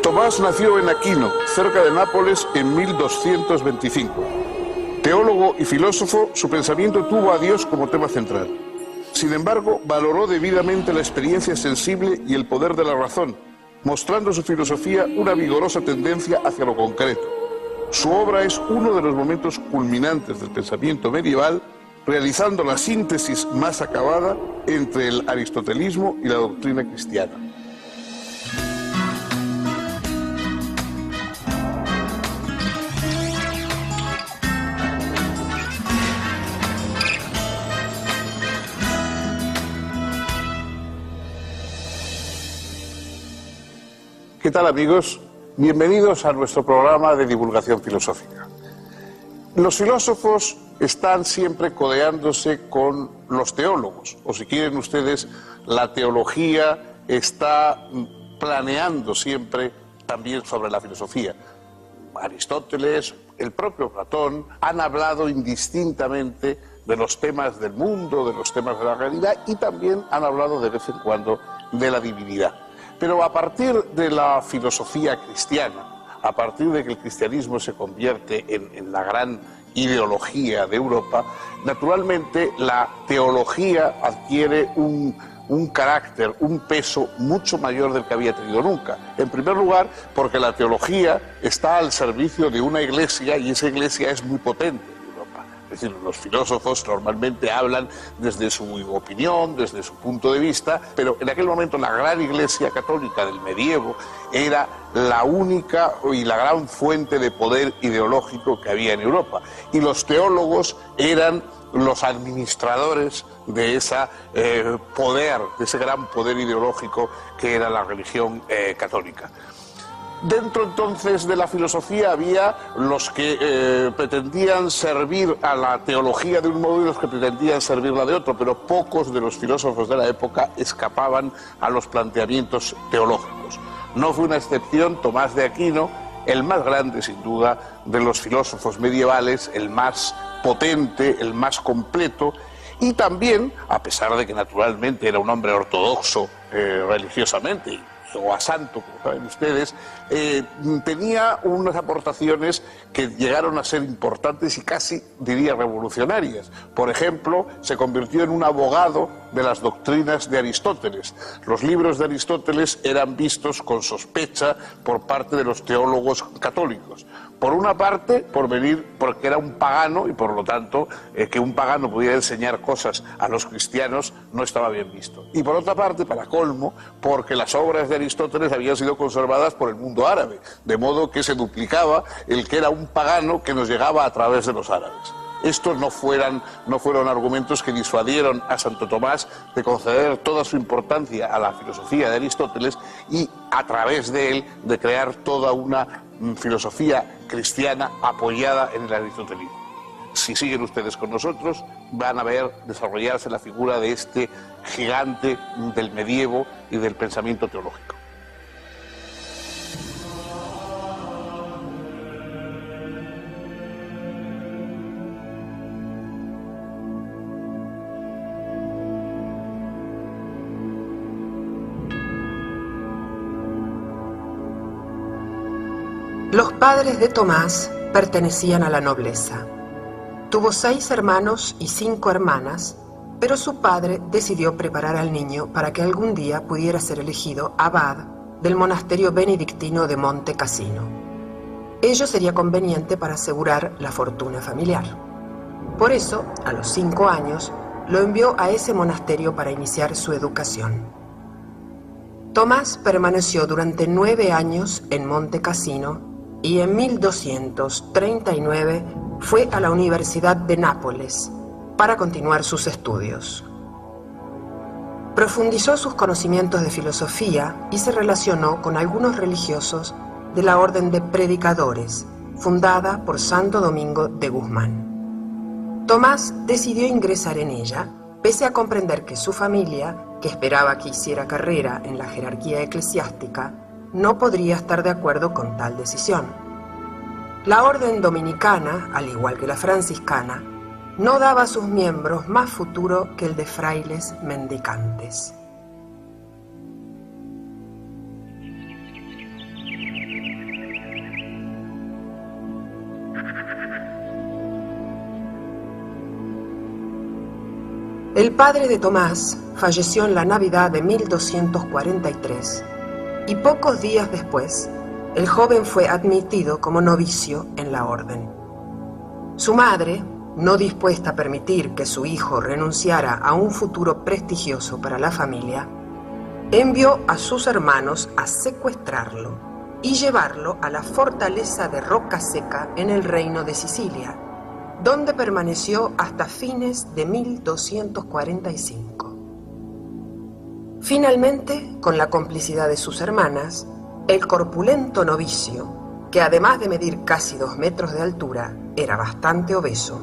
Tomás nació en Aquino, cerca de Nápoles, en 1225. Teólogo y filósofo, su pensamiento tuvo a Dios como tema central. Sin embargo, valoró debidamente la experiencia sensible y el poder de la razón, mostrando su filosofía una vigorosa tendencia hacia lo concreto. Su obra es uno de los momentos culminantes del pensamiento medieval, realizando la síntesis más acabada entre el aristotelismo y la doctrina cristiana. ¿Qué tal, amigos? Bienvenidos a nuestro programa de divulgación filosófica. Los filósofos están siempre codeándose con los teólogos, o si quieren ustedes, la teología está planeando siempre también sobre la filosofía. Aristóteles, el propio Platón, han hablado indistintamente de los temas del mundo, de los temas de la realidad, y también han hablado de vez en cuando de la divinidad. Pero a partir de la filosofía cristiana, a partir de que el cristianismo se convierte en la gran ideología de Europa, naturalmente la teología adquiere un carácter, un peso mucho mayor del que había tenido nunca. En primer lugar, porque la teología está al servicio de una iglesia y esa iglesia es muy potente. Es decir, los filósofos normalmente hablan desde su opinión, desde su punto de vista, pero en aquel momento la gran Iglesia católica del medievo era la única y la gran fuente de poder ideológico que había en Europa. Y los teólogos eran los administradores de ese poder, de ese gran poder ideológico que era la religión católica. Dentro entonces de la filosofía había los que pretendían servir a la teología de un modo y los que pretendían servirla de otro, pero pocos de los filósofos de la época escapaban a los planteamientos teológicos. No fue una excepción Tomás de Aquino, el más grande sin duda de los filósofos medievales, el más potente, el más completo, y también, a pesar de que naturalmente era un hombre ortodoxo religiosamente, o a santo, como saben ustedes, tenía unas aportaciones que llegaron a ser importantes y casi, diría, revolucionarias. Por ejemplo, se convirtió en un abogado de las doctrinas de Aristóteles. Los libros de Aristóteles eran vistos con sospecha por parte de los teólogos católicos. Por una parte, porque era un pagano y por lo tanto que un pagano pudiera enseñar cosas a los cristianos no estaba bien visto. Y por otra parte, para colmo, porque las obras de Aristóteles habían sido conservadas por el mundo árabe, de modo que se duplicaba el que era un pagano que nos llegaba a través de los árabes. Estos no fueron argumentos que disuadieron a Santo Tomás de conceder toda su importancia a la filosofía de Aristóteles y a través de él de crear toda una filosofía cristiana apoyada en el aristotelismo. Si siguen ustedes con nosotros, van a ver desarrollarse la figura de este gigante del medievo y del pensamiento teológico. Los padres de Tomás pertenecían a la nobleza. Tuvo 6 hermanos y 5 hermanas, pero su padre decidió preparar al niño para que algún día pudiera ser elegido abad del monasterio benedictino de Monte Cassino. Ello sería conveniente para asegurar la fortuna familiar. Por eso, a los 5 años, lo envió a ese monasterio para iniciar su educación. Tomás permaneció durante 9 años en Monte Cassino y en 1239 fue a la Universidad de Nápoles para continuar sus estudios. Profundizó sus conocimientos de filosofía y se relacionó con algunos religiosos de la Orden de Predicadores, fundada por Santo Domingo de Guzmán. Tomás decidió ingresar en ella, pese a comprender que su familia, que esperaba que hiciera carrera en la jerarquía eclesiástica, no podría estar de acuerdo con tal decisión. La orden dominicana, al igual que la franciscana, no daba a sus miembros más futuro que el de frailes mendicantes. El padre de Tomás falleció en la Navidad de 1243 y pocos días después el joven fue admitido como novicio en la orden. Su madre, no dispuesta a permitir que su hijo renunciara a un futuro prestigioso para la familia, envió a sus hermanos a secuestrarlo y llevarlo a la fortaleza de Rocaseca en el reino de Sicilia, donde permaneció hasta fines de 1245. Finalmente, con la complicidad de sus hermanas, el corpulento novicio, que además de medir casi 2 metros de altura, era bastante obeso,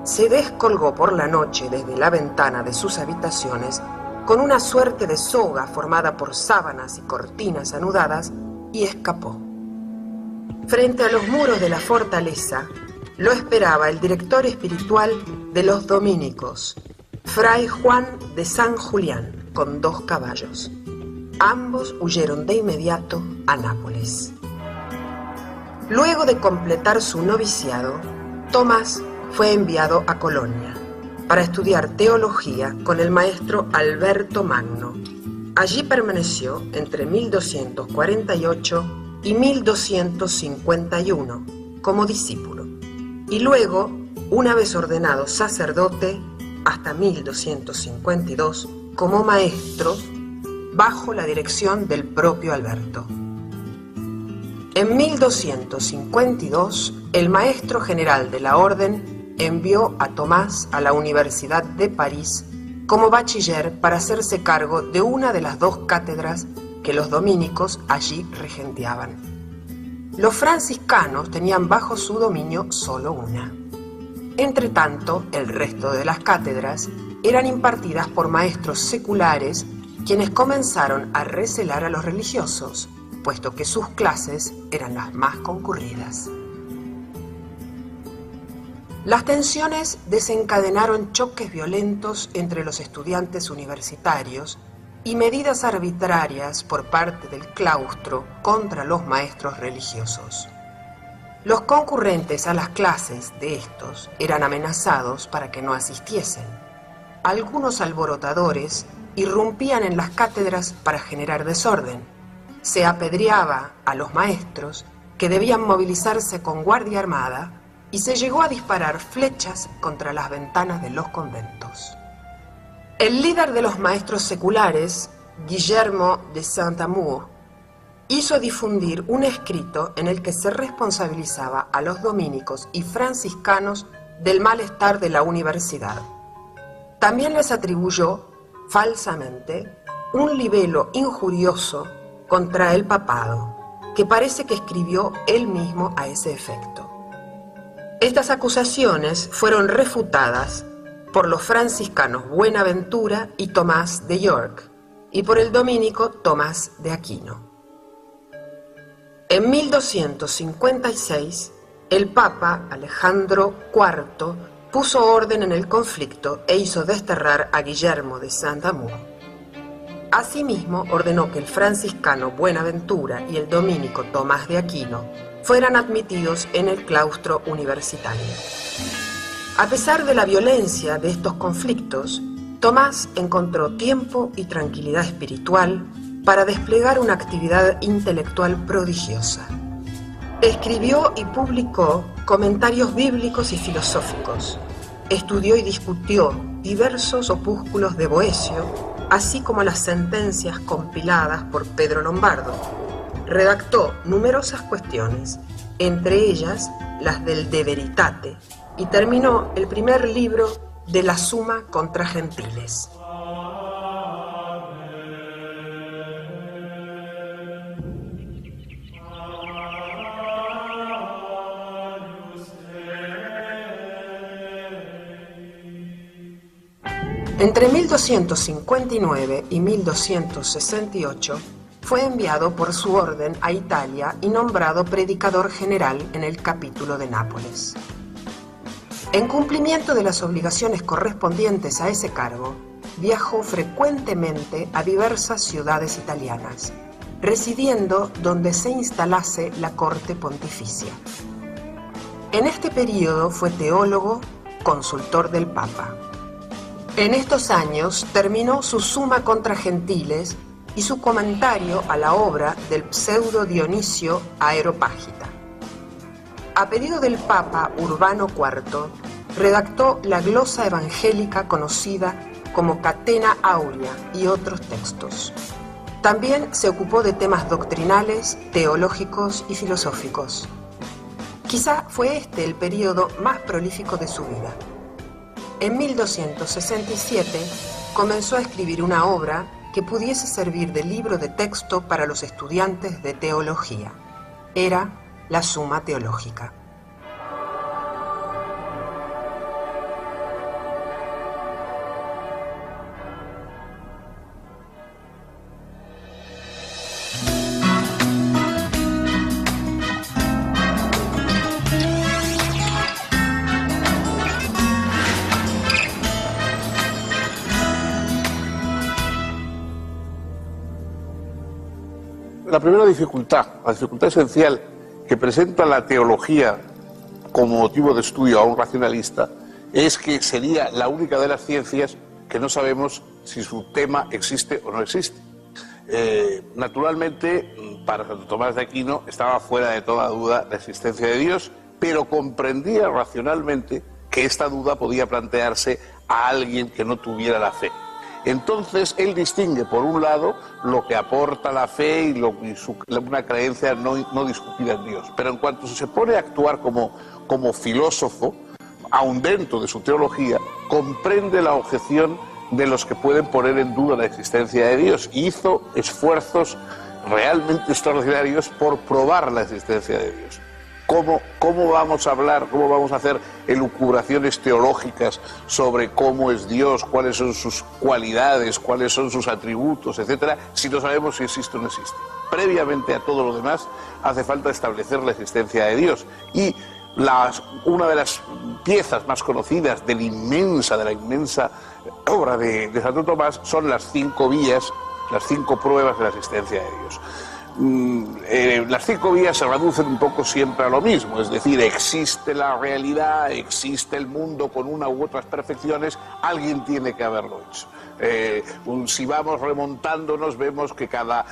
se descolgó por la noche desde la ventana de sus habitaciones con una suerte de soga formada por sábanas y cortinas anudadas y escapó. Frente a los muros de la fortaleza lo esperaba el director espiritual de los dominicos, Fray Juan de San Julián, con 2 caballos. Ambos huyeron de inmediato a Nápoles. Luego de completar su noviciado, Tomás fue enviado a Colonia para estudiar teología con el maestro Alberto Magno. Allí permaneció entre 1248 y 1251 como discípulo y luego, una vez ordenado sacerdote, hasta 1252 como maestro bajo la dirección del propio Alberto. En 1252, el maestro general de la orden envió a Tomás a la Universidad de París como bachiller para hacerse cargo de una de las 2 cátedras que los dominicos allí regenteaban. Los franciscanos tenían bajo su dominio solo una. Entretanto, el resto de las cátedras eran impartidas por maestros seculares, quienes comenzaron a recelar a los religiosos, puesto que sus clases eran las más concurridas. Las tensiones desencadenaron choques violentos entre los estudiantes universitarios y medidas arbitrarias por parte del claustro contra los maestros religiosos. Los concurrentes a las clases de estos eran amenazados para que no asistiesen. Algunos alborotadores irrumpían en las cátedras para generar desorden. Se apedreaba a los maestros, que debían movilizarse con guardia armada, y se llegó a disparar flechas contra las ventanas de los conventos. El líder de los maestros seculares, Guillermo de Saint-Amour, hizo difundir un escrito en el que se responsabilizaba a los dominicos y franciscanos del malestar de la universidad. También les atribuyó, falsamente, un libelo injurioso contra el papado, que parece que escribió él mismo a ese efecto. Estas acusaciones fueron refutadas por los franciscanos Buenaventura y Tomás de York, y por el dominico Tomás de Aquino. En 1256, el Papa Alejandro IV puso orden en el conflicto e hizo desterrar a Guillermo de Saint-Amour. Asimismo, ordenó que el franciscano Buenaventura y el dominico Tomás de Aquino fueran admitidos en el claustro universitario. A pesar de la violencia de estos conflictos, Tomás encontró tiempo y tranquilidad espiritual para desplegar una actividad intelectual prodigiosa. Escribió y publicó comentarios bíblicos y filosóficos. Estudió y discutió diversos opúsculos de Boecio, así como las sentencias compiladas por Pedro Lombardo. Redactó numerosas cuestiones, entre ellas las del De Veritate, y terminó el primer libro de la Summa contra Gentiles. Entre 1259 y 1268 fue enviado por su orden a Italia y nombrado predicador general en el capítulo de Nápoles. En cumplimiento de las obligaciones correspondientes a ese cargo, viajó frecuentemente a diversas ciudades italianas, residiendo donde se instalase la corte pontificia. En este período fue teólogo, consultor del Papa. En estos años terminó su Summa contra Gentiles y su comentario a la obra del pseudo Dionisio Areopágita. A pedido del Papa Urbano IV, redactó la glosa evangélica conocida como Catena Aurea y otros textos. También se ocupó de temas doctrinales, teológicos y filosóficos. Quizá fue este el período más prolífico de su vida. En 1267 comenzó a escribir una obra que pudiese servir de libro de texto para los estudiantes de teología. Era la Summa Teológica. La primera dificultad, la dificultad esencial que presenta la teología como motivo de estudio a un racionalista, es que sería la única de las ciencias que no sabemos si su tema existe o no existe. Naturalmente, para Santo Tomás de Aquino estaba fuera de toda duda la existencia de Dios, pero comprendía racionalmente que esta duda podía plantearse a alguien que no tuviera la fe. Entonces él distingue, por un lado, lo que aporta la fe y una creencia no discutida en Dios. Pero en cuanto se pone a actuar como filósofo, aun dentro de su teología, comprende la objeción de los que pueden poner en duda la existencia de Dios. Y hizo esfuerzos realmente extraordinarios por probar la existencia de Dios. ¿Cómo vamos a hablar, cómo vamos a hacer elucubraciones teológicas sobre cómo es Dios, cuáles son sus cualidades, cuáles son sus atributos, etcétera, si no sabemos si existe o no existe? Previamente a todo lo demás, hace falta establecer la existencia de Dios. Y una de las piezas más conocidas de la inmensa obra de Santo Tomás son las 5 vías, las 5 pruebas de la existencia de Dios. Las 5 vías se reducen un poco siempre a lo mismo, es decir, existe la realidad, existe el mundo con una u otras perfecciones, alguien tiene que haberlo hecho. Si vamos remontándonos, vemos que cada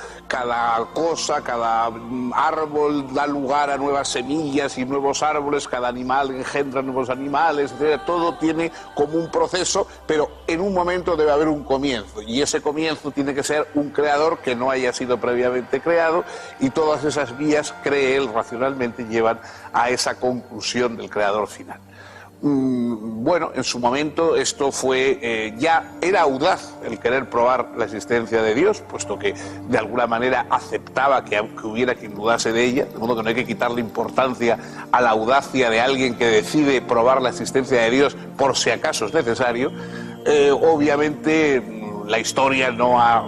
cosa, cada árbol da lugar a nuevas semillas y nuevos árboles, cada animal engendra nuevos animales, etc. Todo tiene como un proceso, pero en un momento debe haber un comienzo, y ese comienzo tiene que ser un creador que no haya sido previamente creado, y todas esas vías, cree él racionalmente, llevan a esa conclusión del creador final. Bueno, en su momento esto fue, ya era audaz el querer probar la existencia de Dios, puesto que de alguna manera aceptaba que hubiera quien dudase de ella, de modo que no hay que quitarle importancia a la audacia de alguien que decide probar la existencia de Dios por si acaso es necesario. Obviamente la historia no ha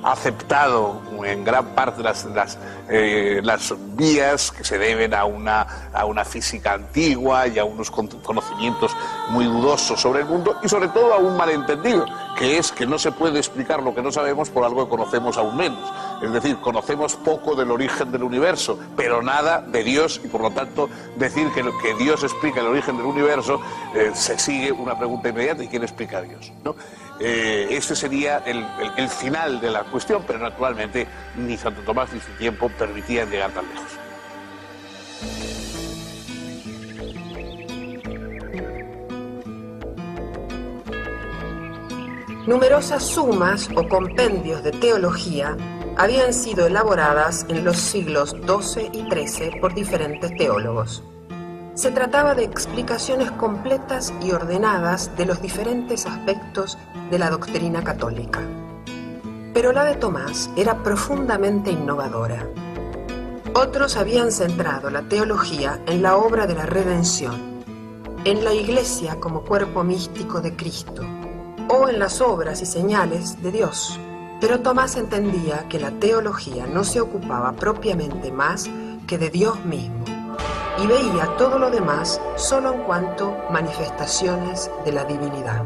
aceptado en gran parte las vías que se deben a una física antigua y a unos conocimientos muy dudosos sobre el mundo, y sobre todo a un malentendido, que es que no se puede explicar lo que no sabemos por algo que conocemos aún menos. Es decir, conocemos poco del origen del universo, pero nada de Dios, y por lo tanto decir que Dios explica el origen del universo, se sigue una pregunta inmediata: ¿y quién explica a Dios?, ¿no? Ese sería el final de la cuestión, pero naturalmente ni Santo Tomás ni su tiempo permitían llegar tan lejos. Numerosas sumas o compendios de teología habían sido elaboradas en los siglos XII y XIII por diferentes teólogos. Se trataba de explicaciones completas y ordenadas de los diferentes aspectos de la doctrina católica. Pero la de Tomás era profundamente innovadora. Otros habían centrado la teología en la obra de la redención, en la Iglesia como cuerpo místico de Cristo, o en las obras y señales de Dios. Pero Tomás entendía que la teología no se ocupaba propiamente más que de Dios mismo, y veía todo lo demás solo en cuanto manifestaciones de la divinidad.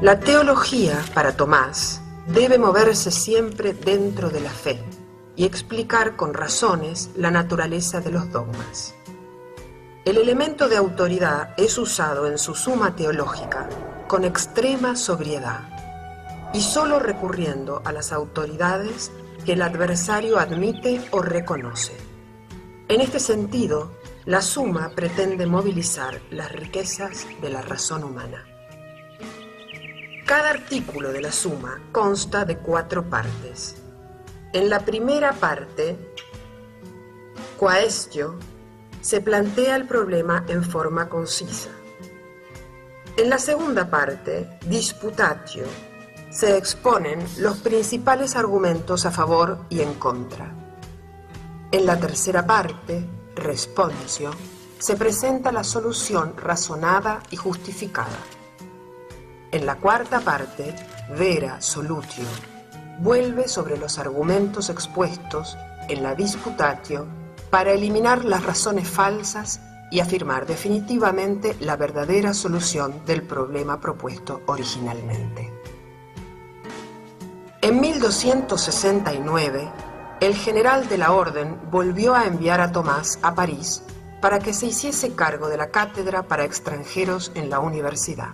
La teología, para Tomás, debe moverse siempre dentro de la fe y explicar con razones la naturaleza de los dogmas. El elemento de autoridad es usado en su suma teológica con extrema sobriedad y solo recurriendo a las autoridades que el adversario admite o reconoce. En este sentido, la suma pretende movilizar las riquezas de la razón humana. Cada artículo de la suma consta de 4 partes. En la primera parte, quaestio, se plantea el problema en forma concisa. En la segunda parte, disputatio, se exponen los principales argumentos a favor y en contra. En la tercera parte, responsio, se presenta la solución razonada y justificada. En la cuarta parte, vera solutio, vuelve sobre los argumentos expuestos en la disputatio para eliminar las razones falsas y afirmar definitivamente la verdadera solución del problema propuesto originalmente. En 1269, el general de la Orden volvió a enviar a Tomás a París para que se hiciese cargo de la cátedra para extranjeros en la universidad.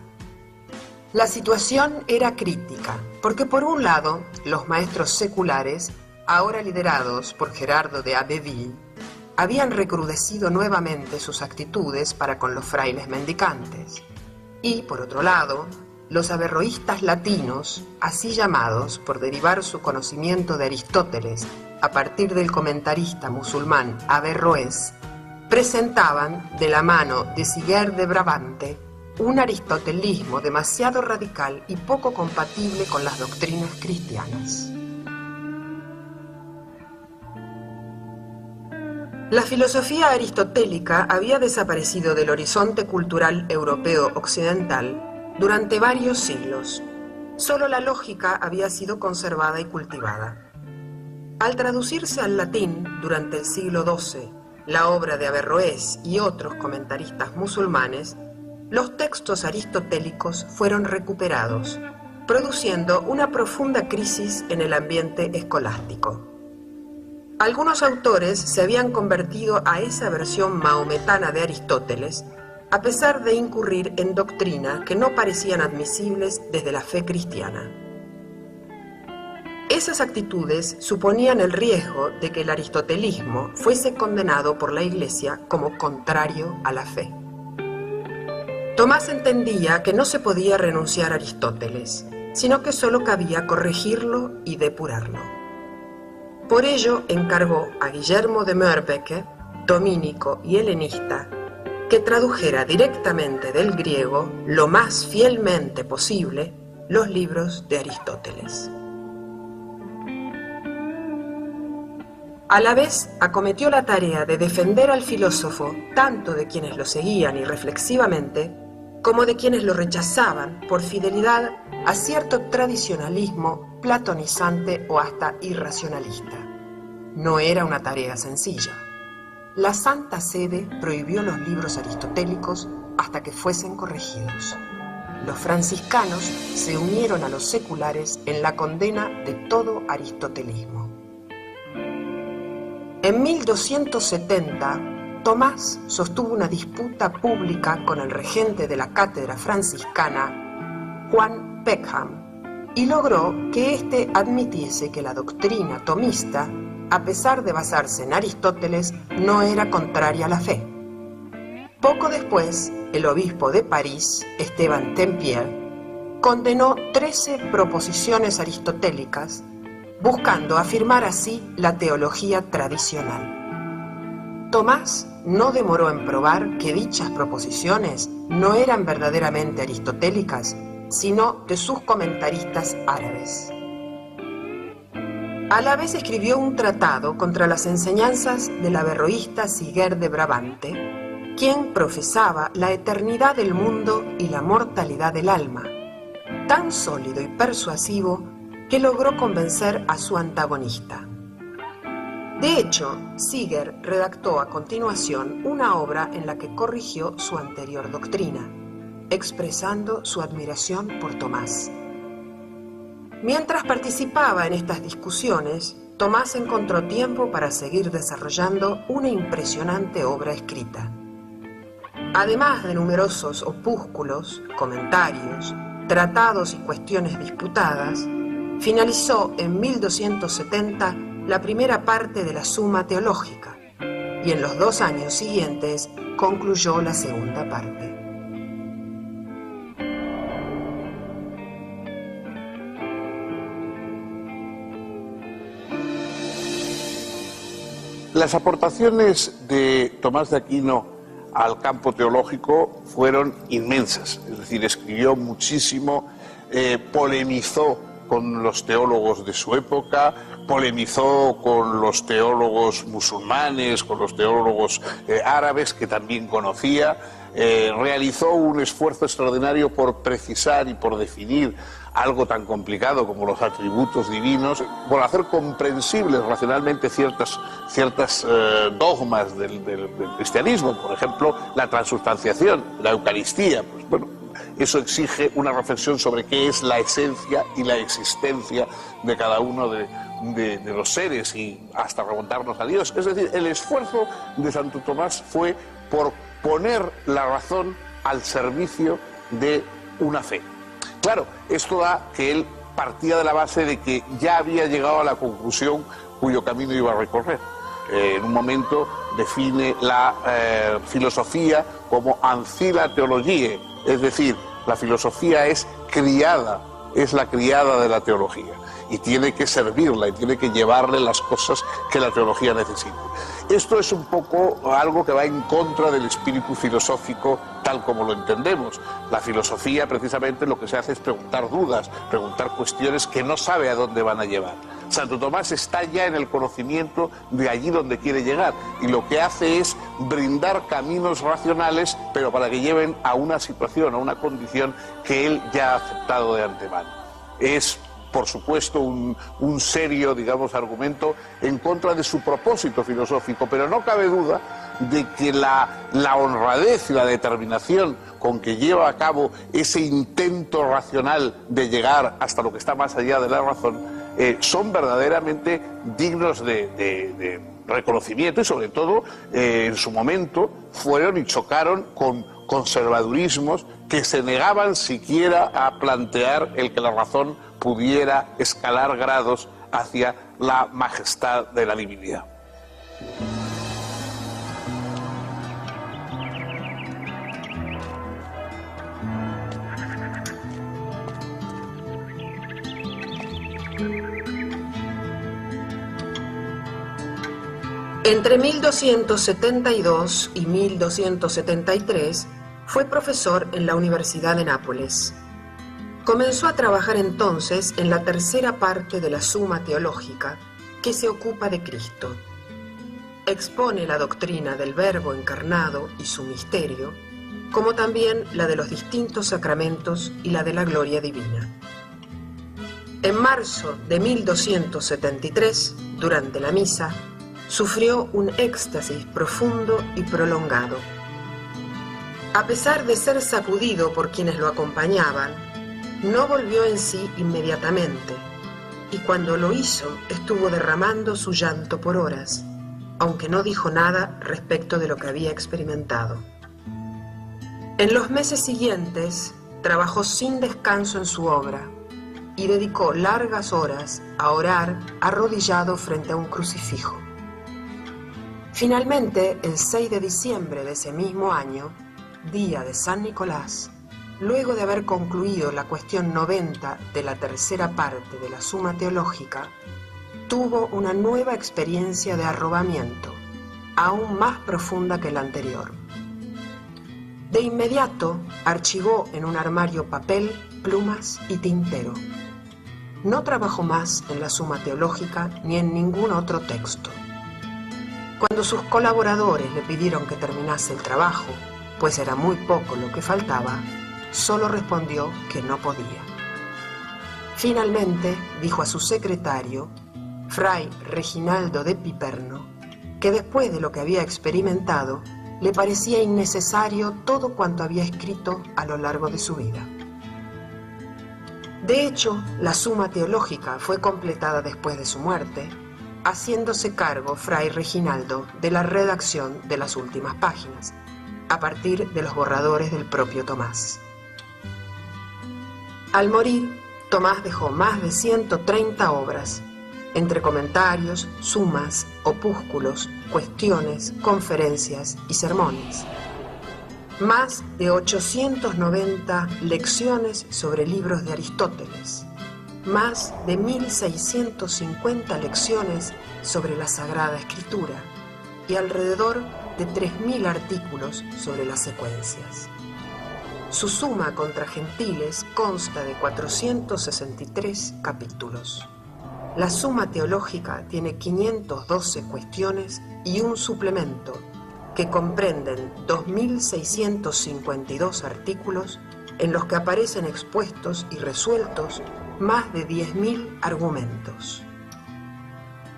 La situación era crítica, porque por un lado, los maestros seculares, ahora liderados por Gerardo de Abbeville, habían recrudecido nuevamente sus actitudes para con los frailes mendicantes, y por otro lado, los averroístas latinos, así llamados por derivar su conocimiento de Aristóteles a partir del comentarista musulmán Averroés, presentaban, de la mano de Siger de Brabante, un aristotelismo demasiado radical y poco compatible con las doctrinas cristianas. La filosofía aristotélica había desaparecido del horizonte cultural europeo occidental durante varios siglos. Solo la lógica había sido conservada y cultivada. Al traducirse al latín durante el siglo XII la obra de Averroés y otros comentaristas musulmanes, los textos aristotélicos fueron recuperados, produciendo una profunda crisis en el ambiente escolástico. Algunos autores se habían convertido a esa versión mahometana de Aristóteles, a pesar de incurrir en doctrinas que no parecían admisibles desde la fe cristiana. Esas actitudes suponían el riesgo de que el aristotelismo fuese condenado por la Iglesia como contrario a la fe. Tomás entendía que no se podía renunciar a Aristóteles, sino que solo cabía corregirlo y depurarlo. Por ello encargó a Guillermo de Moerbeke, dominico y helenista, que tradujera directamente del griego, lo más fielmente posible, los libros de Aristóteles. A la vez acometió la tarea de defender al filósofo tanto de quienes lo seguían irreflexivamente como de quienes lo rechazaban por fidelidad a cierto tradicionalismo platonizante o hasta irracionalista. No era una tarea sencilla. La Santa Sede prohibió los libros aristotélicos hasta que fuesen corregidos. Los franciscanos se unieron a los seculares en la condena de todo aristotelismo. En 1270, Tomás sostuvo una disputa pública con el regente de la cátedra franciscana, Juan Peckham, y logró que éste admitiese que la doctrina tomista, a pesar de basarse en Aristóteles, no era contraria a la fe. Poco después, el obispo de París, Esteban Tempier, condenó 13 proposiciones aristotélicas, buscando afirmar así la teología tradicional. Tomás no demoró en probar que dichas proposiciones no eran verdaderamente aristotélicas, sino de sus comentaristas árabes. A la vez escribió un tratado contra las enseñanzas del averroísta Siger de Brabante, quien profesaba la eternidad del mundo y la mortalidad del alma, tan sólido y persuasivo que logró convencer a su antagonista. De hecho, Siger redactó a continuación una obra en la que corrigió su anterior doctrina. expresando su admiración por Tomás. Mientras participaba en estas discusiones, Tomás encontró tiempo para seguir desarrollando una impresionante obra escrita. Además de numerosos opúsculos, comentarios, tratados y cuestiones disputadas, finalizó en 1270 la primera parte de la Summa Teológica y en los 2 años siguientes concluyó la segunda parte. Las aportaciones de Tomás de Aquino al campo teológico fueron inmensas, es decir, escribió muchísimo, polemizó con los teólogos de su época, polemizó con los teólogos musulmanes, con los teólogos árabes que también conocía, realizó un esfuerzo extraordinario por precisar y por definir algo tan complicado como los atributos divinos, por hacer comprensibles racionalmente ciertas dogmas del cristianismo, por ejemplo, la transubstanciación, la Eucaristía. Pues bueno, eso exige una reflexión sobre qué es la esencia y la existencia de cada uno de los seres y hasta remontarnos a Dios. Es decir, el esfuerzo de Santo Tomás fue por poner la razón al servicio de una fe. Claro, esto da que él partía de la base de que ya había llegado a la conclusión cuyo camino iba a recorrer. En un momento define la filosofía como ancilla theologiae, es decir, la filosofía es criada, es la criada de la teología y tiene que servirla y tiene que llevarle las cosas que la teología necesita. Esto es un poco algo que va en contra del espíritu filosófico tal como lo entendemos. La filosofía precisamente lo que se hace es preguntar dudas, preguntar cuestiones que no sabe a dónde van a llevar. Santo Tomás está ya en el conocimiento de allí donde quiere llegar y lo que hace es brindar caminos racionales, pero para que lleven a una situación, a una condición que él ya ha aceptado de antemano. Es, por supuesto, un serio, digamos, argumento en contra de su propósito filosófico, pero no cabe duda de que la honradez y la determinación con que lleva a cabo ese intento racional de llegar hasta lo que está más allá de la razón son verdaderamente dignos de reconocimiento y sobre todo en su momento fueron y chocaron con conservadurismos que se negaban siquiera a plantear el que la razón pudiera escalar grados hacia la majestad de la divinidad. Entre 1272 y 1273 fue profesor en la Universidad de Nápoles. Comenzó a trabajar entonces en la tercera parte de la Summa Teológica, que se ocupa de Cristo. Expone la doctrina del Verbo encarnado y su misterio, como también la de los distintos sacramentos y la de la gloria divina. En marzo de 1273, durante la misa, sufrió un éxtasis profundo y prolongado. A pesar de ser sacudido por quienes lo acompañaban, no volvió en sí inmediatamente, y cuando lo hizo estuvo derramando su llanto por horas, aunque no dijo nada respecto de lo que había experimentado. En los meses siguientes trabajó sin descanso en su obra y dedicó largas horas a orar arrodillado frente a un crucifijo. Finalmente, el 6 de diciembre de ese mismo año, día de San Nicolás, luego de haber concluido la cuestión 90 de la tercera parte de la Summa Teológica, tuvo una nueva experiencia de arrobamiento, aún más profunda que la anterior. De inmediato, archivó en un armario papel, plumas y tintero. No trabajó más en la Summa Teológica ni en ningún otro texto. Cuando sus colaboradores le pidieron que terminase el trabajo, pues era muy poco lo que faltaba, solo respondió que no podía. Finalmente dijo a su secretario, Fray Reginaldo de Piperno, que después de lo que había experimentado, le parecía innecesario todo cuanto había escrito a lo largo de su vida. De hecho, la Suma Teológica fue completada después de su muerte, haciéndose cargo Fray Reginaldo de la redacción de las últimas páginas, a partir de los borradores del propio Tomás. Al morir, Tomás dejó más de 130 obras, entre comentarios, sumas, opúsculos, cuestiones, conferencias y sermones. Más de 890 lecciones sobre libros de Aristóteles, más de 1650 lecciones sobre la Sagrada Escritura y alrededor de 3000 artículos sobre las secuencias. Su Suma contra Gentiles consta de 463 capítulos. La Suma Teológica tiene 512 cuestiones y un suplemento que comprenden 2652 artículos en los que aparecen expuestos y resueltos más de 10.000 argumentos.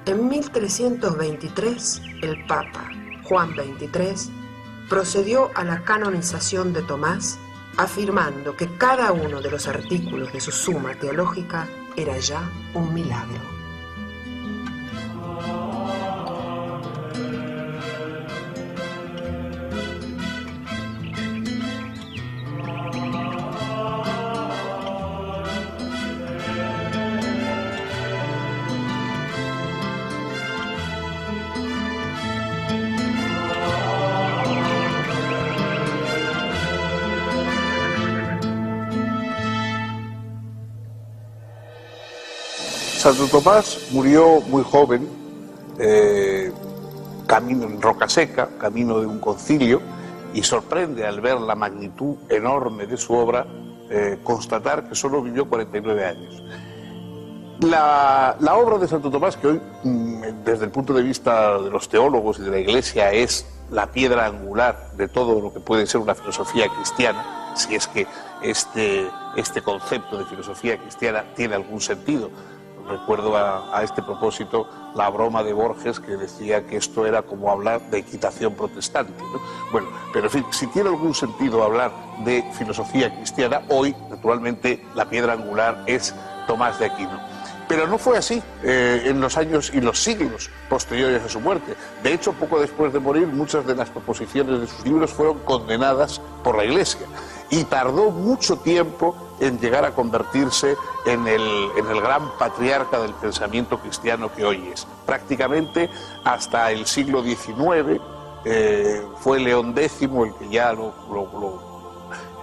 En 1323, el Papa Juan XXIII procedió a la canonización de Tomás, afirmando que cada uno de los artículos de su Suma Teológica era ya un milagro. Santo Tomás murió muy joven, camino en Roca Seca, camino de un concilio, y sorprende al ver la magnitud enorme de su obra constatar que solo vivió 49 años. La obra de Santo Tomás, que hoy, desde el punto de vista de los teólogos y de la Iglesia, es la piedra angular de todo lo que puede ser una filosofía cristiana, si es que este concepto de filosofía cristiana tiene algún sentido. Recuerdo a este propósito la broma de Borges, que decía que esto era como hablar de equitación protestante, ¿no? Bueno, pero en fin, si tiene algún sentido hablar de filosofía cristiana, hoy, naturalmente, la piedra angular es Tomás de Aquino. Pero no fue así en los años y los siglos posteriores a su muerte. De hecho, poco después de morir, muchas de las proposiciones de sus libros fueron condenadas por la Iglesia. Y tardó mucho tiempo en llegar a convertirse en el gran patriarca del pensamiento cristiano que hoy es. Prácticamente hasta el siglo XIX fue León X el que ya lo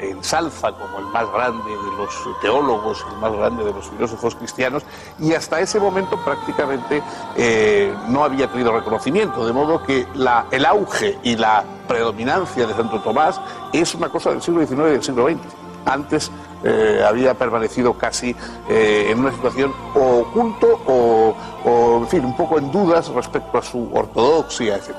ensalza como el más grande de los teólogos, el más grande de los filósofos cristianos, y hasta ese momento prácticamente no había tenido reconocimiento, de modo que el auge y la predominancia de Santo Tomás es una cosa del siglo XIX y del siglo XX. Antes había permanecido casi en una situación o oculto o, en fin, un poco en dudas respecto a su ortodoxia, etc.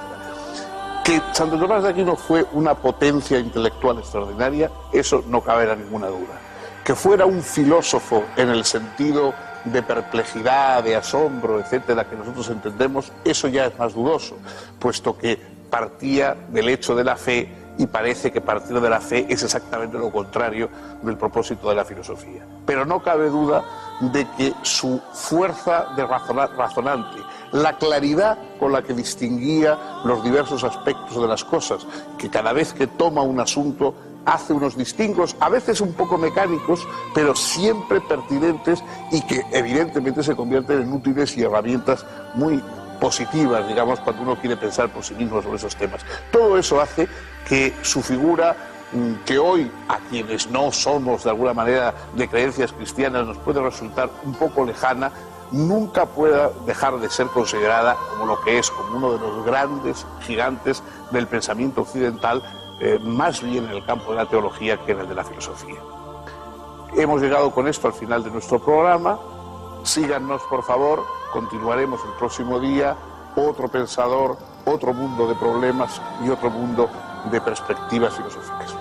Que Santo Tomás de Aquino fue una potencia intelectual extraordinaria, eso no cabe ninguna duda. Que fuera un filósofo en el sentido de perplejidad, de asombro, etcétera, que nosotros entendemos, eso ya es más dudoso, puesto que partía del hecho de la fe, y parece que partir de la fe es exactamente lo contrario del propósito de la filosofía. Pero no cabe duda de que su fuerza de razonante, la claridad con la que distinguía los diversos aspectos de las cosas, que cada vez que toma un asunto hace unos distingos, a veces un poco mecánicos, pero siempre pertinentes y que evidentemente se convierten en útiles y herramientas muy positivas, digamos, cuando uno quiere pensar por sí mismo sobre esos temas. Todo eso hace que su figura, que hoy a quienes no somos de alguna manera de creencias cristianas nos puede resultar un poco lejana, nunca pueda dejar de ser considerada como lo que es, como uno de los grandes gigantes del pensamiento occidental, más bien en el campo de la teología que en el de la filosofía. Hemos llegado con esto al final de nuestro programa. Síganos, por favor, continuaremos el próximo día, otro pensador, otro mundo de problemas y otro mundo de perspectivas filosóficas.